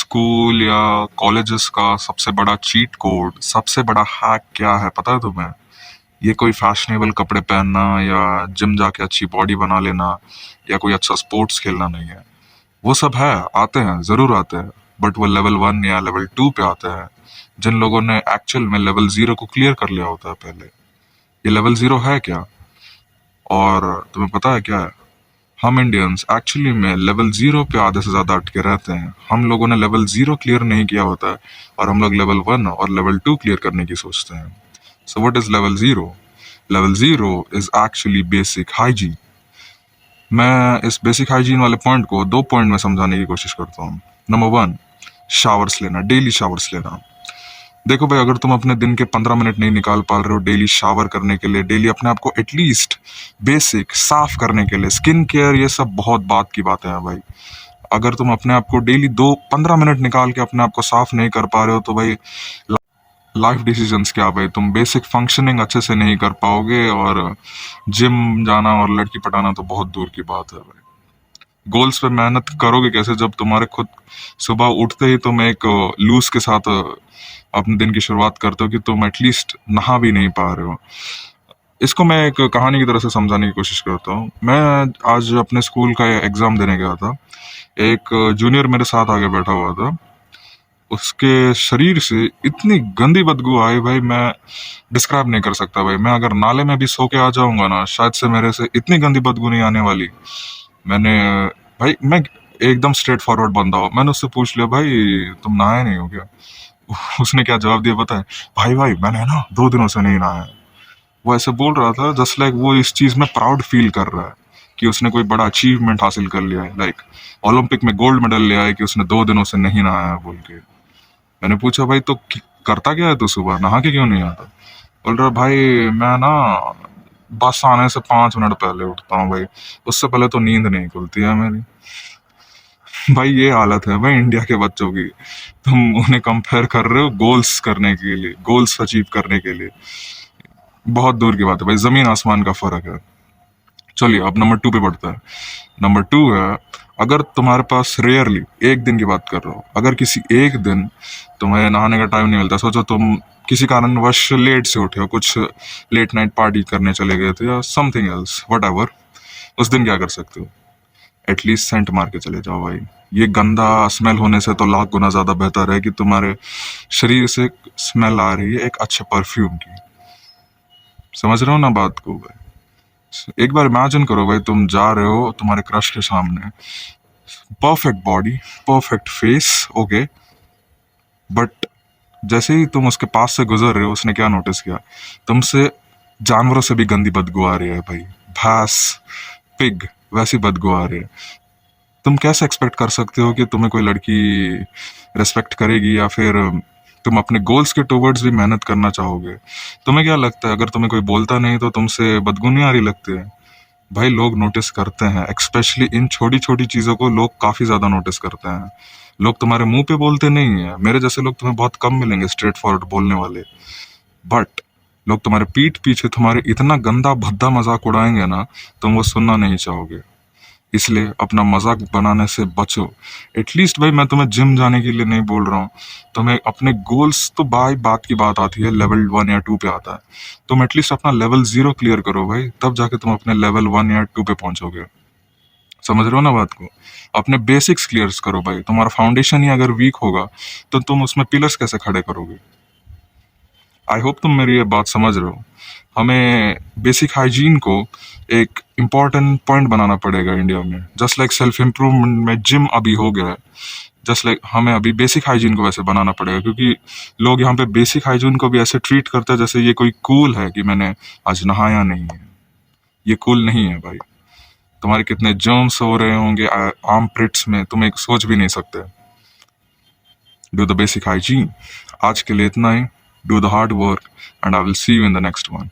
School या colleges का सबसे बड़ा चीट कोड, सबसे बड़ा हैक क्या है पता है तुम्हें? ये कोई फैशनेबल कपड़े पहनना या जिम जाके अच्छी बॉडी बना लेना या कोई अच्छा स्पोर्ट्स खेलना नहीं है। वो सब है, आते हैं, जरूर आते हैं, बट वो लेवल 1 या लेवल 2 पे आते हैं, जिन लोगों ने एक्चुअल में लेवल 0 को क्लियर कर लिया होता है पहले। ये लेवल 0 है क्या? और तुम्हें पता है क्या है? हम इंडियंस एक्चुअली में लेवल 0 पे आधे से ज्यादा अटके रहते हैं। हम लोगों ने लेवल 0 क्लियर नहीं किया होता है और हम लोग लेवल 1 और लेवल 2 क्लियर करने की सोचते हैं। So what is level 0? Level 0 is actually basic hygiene. मैं इस बेसिक हाइजीन वाले पॉइंट को 2 पॉइंट में समझाने की कोशिश करता हूँ। नंबर 1, शावर्स लेना, डेली शावर्स लेना। देखो भाई, अगर तुम अपने दिन के 15 मिनट नहीं निकाल पा रहे हो डेली शावर करने के लिए, डेली अपने आप को एटलीस्ट बेसिक साफ करने के लिए, स्किन केयर ये सब बहुत बात की बातें हैं भाई। अगर तुम अपने आप को डेली 15 मिनट निकाल के अपने आप को साफ नहीं कर पा रहे हो तो भाई लाइफ डिसीजंस क्या भाई? तुम बेसिक फंक्शनिंग अच्छे से नहीं कर पाओगे और जिम जाना और लड़की पटाना तो बहुत दूर की बात है भाई। गोल्स पे मेहनत करोगे कैसे जब तुम्हारे खुद सुबह उठते ही तुम एक लूज के साथ अपने दिन की शुरुआत करते हो कि तुम एटलीस्ट नहा भी नहीं पा रहे हो। इसको मैं एक कहानी की तरह से समझाने की कोशिश करता हूँ। मैं आज अपने स्कूल का एग्जाम देने गया था। एक जूनियर मेरे साथ आगे बैठा हुआ था। उसके शरीर से इतनी गंदी बदबू आई भाई, मैं डिस्क्राइब नहीं कर सकता भाई। मैं अगर नाले में भी सो के आ जाऊंगा ना, शायद से मेरे से इतनी गंदी बदबू नहीं आने वाली। मैंने भाई, मैं एकदम स्ट्रेट फॉरवर्ड बंदा हूँ। मैंने उससे पूछ लिया, भाई तुम नहाए नहीं हो क्या? उसने क्या जवाब दिया पता है? भाई भाई मैंने ना 2 दिनों से नहीं नहाया। वो ऐसे बोल रहा था जस्ट लाइक वो इस चीज में प्राउड फील कर रहा है कि उसने कोई बड़ा अचीवमेंट हासिल कर लिया है, लाइक ओलंपिक में गोल्ड मेडल ले आया कि उसने 2 दिनों से नहीं नहाया बोल के। मैंने पूछा, भाई तो करता क्या है तू, सुबह नहा के क्यों नहीं आता? बोल रहा, भाई मैं ना बस आने से 5 मिनट पहले उठता हूँ भाई, उससे पहले तो नींद नहीं खुलती है मेरी। भाई ये हालत है भाई इंडिया के बच्चों की। तुम उन्हें कंपेयर कर रहे हो गोल्स करने के लिए, गोल्स अचीव करने के लिए। बहुत दूर की बात है भाई, जमीन आसमान का फर्क है। चलिए अब नंबर 2 पे बढ़ता है। नंबर 2 है, अगर तुम्हारे पास रेयरली, एक दिन की बात कर रहा हो, अगर किसी एक दिन तुम्हें नहाने का टाइम नहीं मिलता, सोचो तुम किसी कारणवश लेट से उठे हो, कुछ लेट नाइट पार्टी करने चले गए थे या समथिंग एल्स, वट एवर, उस दिन क्या कर सकते हो? एटलीस्ट सेंट मार के चले जाओ भाई। ये गंदा स्मेल होने से तो लाख गुना ज्यादा बेहतर है कि तुम्हारे शरीर से स्मेल आ रही है एक अच्छे परफ्यूम की। समझ रहे हो ना बात को भाई? एक बार इमेजिन करो भाई, तुम जा रहे हो तुम्हारे क्रश के सामने, perfect body, perfect face, okay, but जैसे ही तुम उसके पास से गुजर रहे हो, उसने क्या नोटिस किया? तुमसे जानवरों से भी गंदी बदबू आ रही है भाई, भैंस, पिग, वैसी बदबू आ रही है। तुम कैसे एक्सपेक्ट कर सकते हो कि तुम्हें कोई लड़की रेस्पेक्ट करेगी या फिर तुम अपने गोल्स के टुवर्ड्स भी मेहनत करना चाहोगे? तुम्हें क्या लगता है, अगर तुम्हें कोई बोलता नहीं तो तुमसे बदबू नहीं आ रही लगती है? भाई लोग नोटिस करते हैं, एक्सपेशली इन छोटी छोटी चीजों को लोग काफी ज्यादा नोटिस करते हैं। लोग तुम्हारे मुंह पे बोलते नहीं है, मेरे जैसे लोग तुम्हें बहुत कम मिलेंगे स्ट्रेट फॉरवर्ड बोलने वाले, बट लोग तुम्हारे पीठ पीछे तुम्हारे इतना गंदा भद्दा मजाक उड़ाएंगे ना, तुम वो सुनना नहीं चाहोगे। इसलिए अपना मजाक बनाने से बचो। एटलीस्ट भाई, मैं तुम्हें जिम जाने के लिए नहीं बोल रहा हूँ, तुम्हें अपने गोल्स तो भाई बात की बात आती है, लेवल 1 या 2 पे आता है। तुम एटलीस्ट अपना लेवल 0 क्लियर करो भाई, तब जाके तुम अपने लेवल 1 या 2 पे पहुंचोगे। समझ रहे हो ना बात को? अपने बेसिक्स क्लियर करो भाई। तुम्हारा फाउंडेशन ही अगर वीक होगा तो तुम उसमें पिलर्स कैसे खड़े करोगे? आई होप तुम मेरी ये बात समझ रहे हो। हमें बेसिक हाइजीन को एक इम्पॉर्टेंट पॉइंट बनाना पड़ेगा इंडिया में। जस्ट लाइक सेल्फ इम्प्रूवमेंट में जिम अभी हो गया है, जस्ट लाइक हमें अभी बेसिक हाइजीन को वैसे बनाना पड़ेगा, क्योंकि लोग यहाँ पे बेसिक हाइजीन को भी ऐसे ट्रीट करते हैं जैसे ये कोई कूल है कि मैंने आज नहाया नहीं है। ये कूल नहीं है भाई। तुम्हारे कितने जर्म्स हो रहे होंगे आर्म पिट्स में, तुम एक सोच भी नहीं सकते। Do the basic hygiene. आज के लिए इतना ही। Do the hard work and I will see you in the next one.